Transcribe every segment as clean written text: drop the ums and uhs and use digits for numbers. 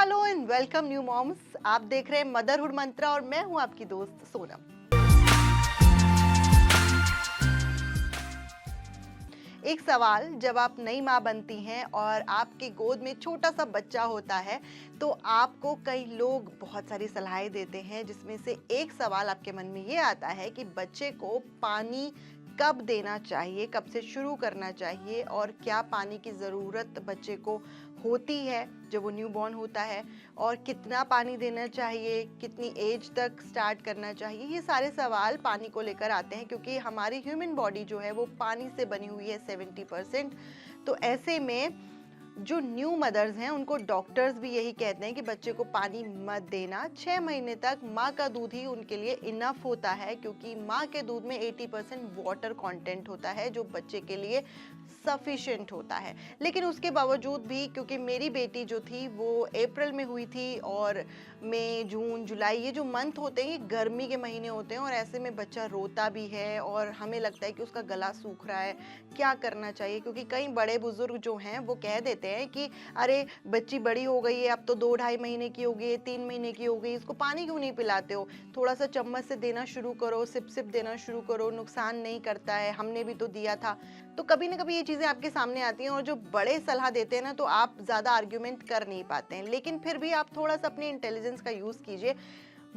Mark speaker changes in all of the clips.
Speaker 1: Hello and welcome new moms. आप देख रहे हैं मदरहुड मंत्रा और मैं हूं आपकी दोस्त सोनम। एक सवाल, जब आप नई माँ बनती हैं और आपके गोद में छोटा सा बच्चा होता है तो आपको कई लोग बहुत सारी सलाहें देते हैं, जिसमें से एक सवाल आपके मन में ये आता है कि बच्चे को पानी कब देना चाहिए, कब से शुरू करना चाहिए और क्या पानी की ज़रूरत बच्चे को होती है जब वो न्यूबॉर्न होता है, और कितना पानी देना चाहिए, कितनी एज तक स्टार्ट करना चाहिए। ये सारे सवाल पानी को लेकर आते हैं क्योंकि हमारी ह्यूमन बॉडी जो है वो पानी से बनी हुई है 70%। तो ऐसे में जो न्यू मदर्स हैं उनको डॉक्टर्स भी यही कहते हैं कि बच्चे को पानी मत देना। 6 महीने तक माँ का दूध ही उनके लिए इनफ होता है, क्योंकि माँ के दूध में 80% वाटर कंटेंट होता है जो बच्चे के लिए सफिशिएंट होता है। लेकिन उसके बावजूद भी, क्योंकि मेरी बेटी जो थी वो अप्रैल में हुई थी और मई, जून, जुलाई ये जो मंथ होते हैं ये गर्मी के महीने होते हैं, और ऐसे में बच्चा रोता भी है और हमें लगता है कि उसका गला सूख रहा है, क्या करना चाहिए। क्योंकि कई बड़े बुजुर्ग जो हैं वो कह देते हैं कि अरे बच्ची बड़ी हो गई है, अब तो 2-2.5 महीने की हो गई है, 3 महीने की हो गई, इसको पानी क्यों नहीं पिलाते हो, थोड़ा सा चम्मच से देना शुरू करो, सिप सिप देना शुरू करो, नुकसान नहीं करता है, हमने भी तो दिया था। तो कभी ना कभी ये चीज़ें आपके सामने आती हैं और जो बड़े सलाह देते हैं ना तो आप ज़्यादा आर्ग्यूमेंट कर नहीं पाते हैं। लेकिन फिर भी आप थोड़ा सा अपनी इंटेलिजेंस का यूज़ कीजिए।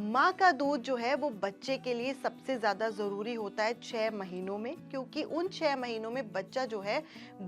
Speaker 1: माँ का दूध जो है वो बच्चे के लिए सबसे ज़्यादा ज़रूरी होता है 6 महीनों में, क्योंकि उन 6 महीनों में बच्चा जो है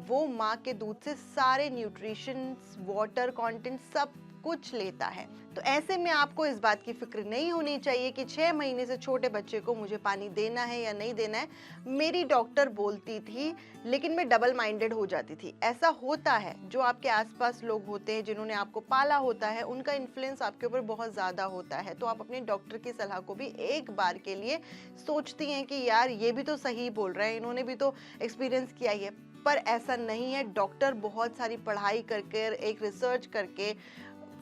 Speaker 1: वो माँ के दूध से सारे न्यूट्रिशन, वाटर कंटेंट सब कुछ लेता है। तो ऐसे में आपको इस बात की फिक्र नहीं होनी चाहिए कि 6 महीने से छोटे बच्चे को मुझे पानी देना है या नहीं देना है। मेरी डॉक्टर बोलती थी, लेकिन मैं डबल माइंडेड हो जाती थी। ऐसा होता है, जो आपके आसपास लोग होते हैं जिन्होंने आपको पाला होता है उनका इन्फ्लुएंस आपके ऊपर बहुत ज़्यादा होता है। तो आप अपने डॉक्टर की सलाह को भी एक बार के लिए सोचती हैं कि यार ये भी तो सही बोल रहे हैं, इन्होंने भी तो एक्सपीरियंस किया ही है। पर ऐसा नहीं है। डॉक्टर बहुत सारी पढ़ाई करके, एक रिसर्च करके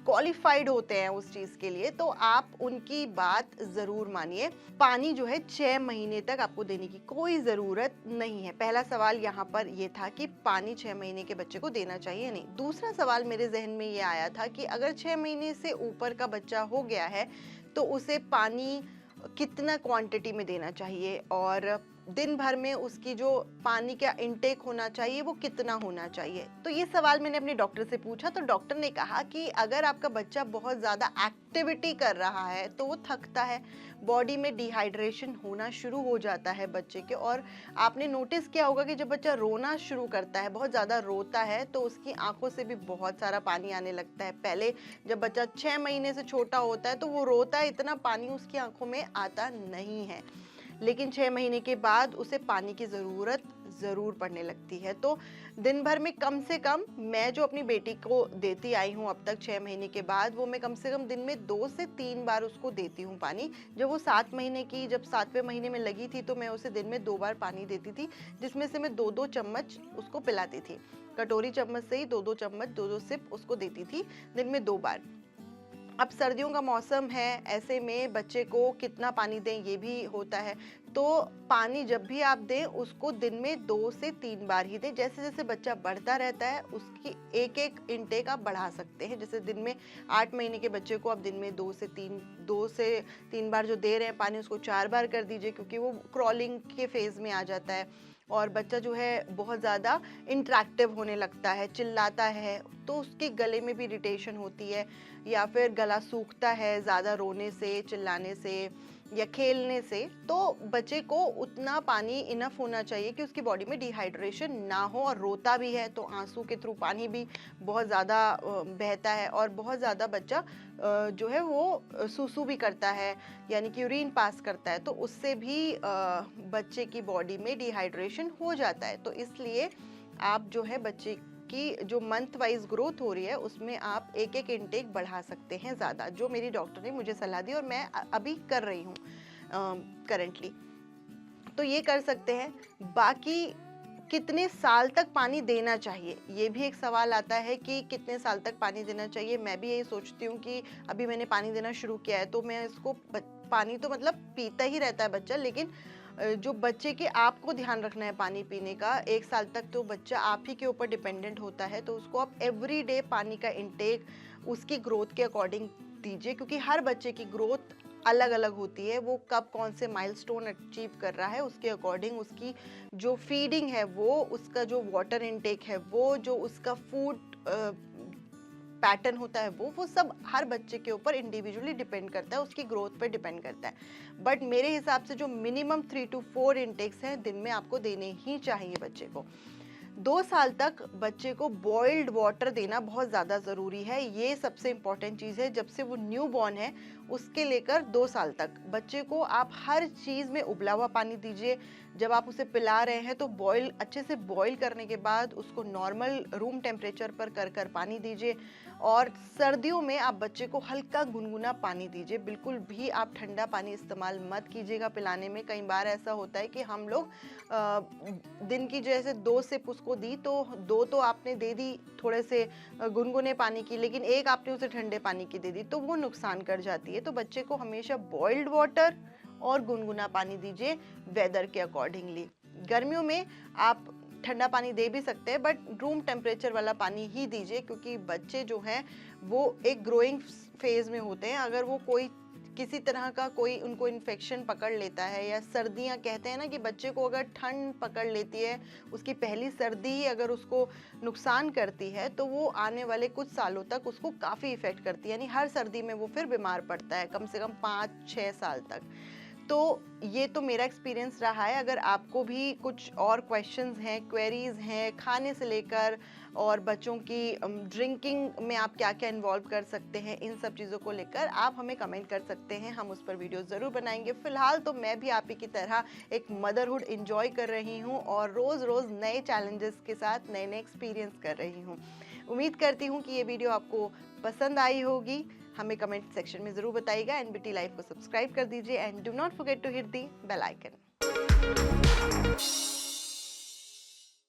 Speaker 1: क्वालिफाइड होते हैं उस चीज के लिए, तो आप उनकी बात जरूर मानिए। पानी जो है 6 महीने तक आपको देने की कोई जरूरत नहीं है। पहला सवाल यहाँ पर ये था कि पानी 6 महीने के बच्चे को देना चाहिए नहीं। दूसरा सवाल मेरे जहन में ये आया था कि अगर 6 महीने से ऊपर का बच्चा हो गया है तो उसे पानी कितना क्वांटिटी में देना चाहिए, और दिन भर में उसकी जो पानी का इनटेक होना चाहिए वो कितना होना चाहिए। तो ये सवाल मैंने अपने डॉक्टर से पूछा, तो डॉक्टर ने कहा कि अगर आपका बच्चा बहुत ज़्यादा एक्टिविटी कर रहा है तो वो थकता है, बॉडी में डिहाइड्रेशन होना शुरू हो जाता है बच्चे के। और आपने नोटिस किया होगा कि जब बच्चा रोना शुरू करता है, बहुत ज़्यादा रोता है, तो उसकी आंखों से भी बहुत सारा पानी आने लगता है। पहले जब बच्चा 6 महीने से छोटा होता है तो वो रोता है, इतना पानी उसकी आंखों में आता नहीं है, लेकिन 6 महीने के बाद उसे पानी की ज़रूरत ज़रूर पड़ने लगती है। तो दिन भर में कम से कम, मैं जो अपनी बेटी को देती आई हूँ अब तक 6 महीने के बाद, वो मैं कम से कम दिन में 2 से 3 बार उसको देती हूँ पानी। जब वो 7 महीने की, जब 7वें महीने में लगी थी तो मैं उसे दिन में 2 बार पानी देती थी, जिसमें से मैं 2-2 चम्मच उसको पिलाती थी। कटोरी चम्मच से ही 2-2 चम्मच, 2-2 सिप उसको देती थी दिन में 2 बार। अब सर्दियों का मौसम है, ऐसे में बच्चे को कितना पानी दें ये भी होता है। तो पानी जब भी आप दें उसको दिन में 2 से 3 बार ही दें। जैसे जैसे बच्चा बढ़ता रहता है उसकी एक एक इनटेक आप बढ़ा सकते हैं। जैसे दिन में 8 महीने के बच्चे को आप दिन में 2 से 3 बार जो दे रहे हैं पानी, उसको 4 बार कर दीजिए, क्योंकि वो क्रॉलिंग के फेज में आ जाता है और बच्चा जो है बहुत ज़्यादा इंटरेक्टिव होने लगता है, चिल्लाता है, तो उसके गले में भी इरिटेशन होती है, या फिर गला सूखता है ज़्यादा रोने से, चिल्लाने से या खेलने से। तो बच्चे को उतना पानी इनफ होना चाहिए कि उसकी बॉडी में डिहाइड्रेशन ना हो। और रोता भी है तो आंसू के थ्रू पानी भी बहुत ज़्यादा बहता है, और बहुत ज़्यादा बच्चा जो है वो सूसू भी करता है, यानी कि यूरिन पास करता है, तो उससे भी बच्चे की बॉडी में डिहाइड्रेशन हो जाता है। तो इसलिए आप जो है बच्चे की जो मंथ वाइज ग्रोथ हो रही है उसमें आप एक एक इनटेक बढ़ा सकते हैं ज़्यादा, जो मेरी डॉक्टर ने मुझे सलाह दी और मैं अभी कर रही हूँ करंटली। तो ये कर सकते हैं। बाकी कितने साल तक पानी देना चाहिए, ये भी एक सवाल आता है कि कितने साल तक पानी देना चाहिए। मैं भी यही सोचती हूँ कि अभी मैंने पानी देना शुरू किया है तो मैं इसको पानी तो मतलब पीता ही रहता है बच्चा, लेकिन जो बच्चे के आपको ध्यान रखना है पानी पीने का। 1 साल तक तो बच्चा आप ही के ऊपर डिपेंडेंट होता है, तो उसको आप एवरी डे पानी का इंटेक उसकी ग्रोथ के अकॉर्डिंग दीजिए, क्योंकि हर बच्चे की ग्रोथ अलग अलग होती है। वो कब कौन से माइलस्टोन अचीव कर रहा है उसके अकॉर्डिंग उसकी जो फीडिंग है, वो उसका जो वाटर इनटेक है, वो जो उसका फूड पैटर्न होता है, वो सब हर बच्चे के ऊपर इंडिविजुअली डिपेंड करता है, उसकी ग्रोथ पर डिपेंड करता है। बट मेरे हिसाब से जो मिनिमम 3 to 4 इंटेक्स हैं दिन में आपको देने ही चाहिए बच्चे को। 2 साल तक बच्चे को बॉइल्ड वाटर देना बहुत ज़्यादा ज़रूरी है। ये सबसे इम्पॉर्टेंट चीज़ है। जब से वो न्यू बॉर्न है उसके लेकर 2 साल तक बच्चे को आप हर चीज़ में उबला हुआ पानी दीजिए। जब आप उसे पिला रहे हैं तो अच्छे से बॉईल करने के बाद उसको नॉर्मल रूम टेम्परेचर पर कर पानी दीजिए। और सर्दियों में आप बच्चे को हल्का गुनगुना पानी दीजिए। बिल्कुल भी आप ठंडा पानी इस्तेमाल मत कीजिएगा पिलाने में। कई बार ऐसा होता है कि हम लोग दिन की जैसे 2 सिप उसको दी तो 2 तो आपने दे दी थोड़े से गुनगुने पानी की, लेकिन 1 आपने उसे ठंडे पानी की दे दी, तो वो नुकसान कर जाती है। तो बच्चे को हमेशा बॉइल्ड वाटर और गुनगुना पानी दीजिए वेदर के अकॉर्डिंगली। गर्मियों में आप ठंडा पानी दे भी सकते हैं, बट रूम टेम्परेचर वाला पानी ही दीजिए, क्योंकि बच्चे जो हैं वो एक ग्रोइंग फेज में होते हैं। अगर वो किसी तरह का कोई उनको इन्फेक्शन पकड़ लेता है, या सर्दियां कहते हैं ना कि बच्चे को अगर ठंड पकड़ लेती है, उसकी पहली सर्दी ही अगर उसको नुकसान करती है, तो वो आने वाले कुछ सालों तक उसको काफ़ी इफ़ेक्ट करती है। यानी हर सर्दी में वो फिर बीमार पड़ता है, कम से कम 5-6 साल तक। तो ये तो मेरा एक्सपीरियंस रहा है। अगर आपको भी कुछ और क्वेश्चंस हैं, क्वेरीज हैं, खाने से लेकर और बच्चों की ड्रिंकिंग में आप क्या क्या इन्वॉल्व कर सकते हैं, इन सब चीज़ों को लेकर आप हमें कमेंट कर सकते हैं। हम उस पर वीडियो ज़रूर बनाएंगे। फ़िलहाल तो मैं भी आप ही की तरह एक मदरहुड इंजॉय कर रही हूँ और रोज़ रोज़ नए चैलेंजेस के साथ नए नए एक्सपीरियंस कर रही हूँ। उम्मीद करती हूँ कि ये वीडियो आपको पसंद आई होगी। हमें कमेंट सेक्शन में ज़रूर बताइएगा। एनबीटी लाइव को सब्सक्राइब कर दीजिए and do not forget to hit the bell icon.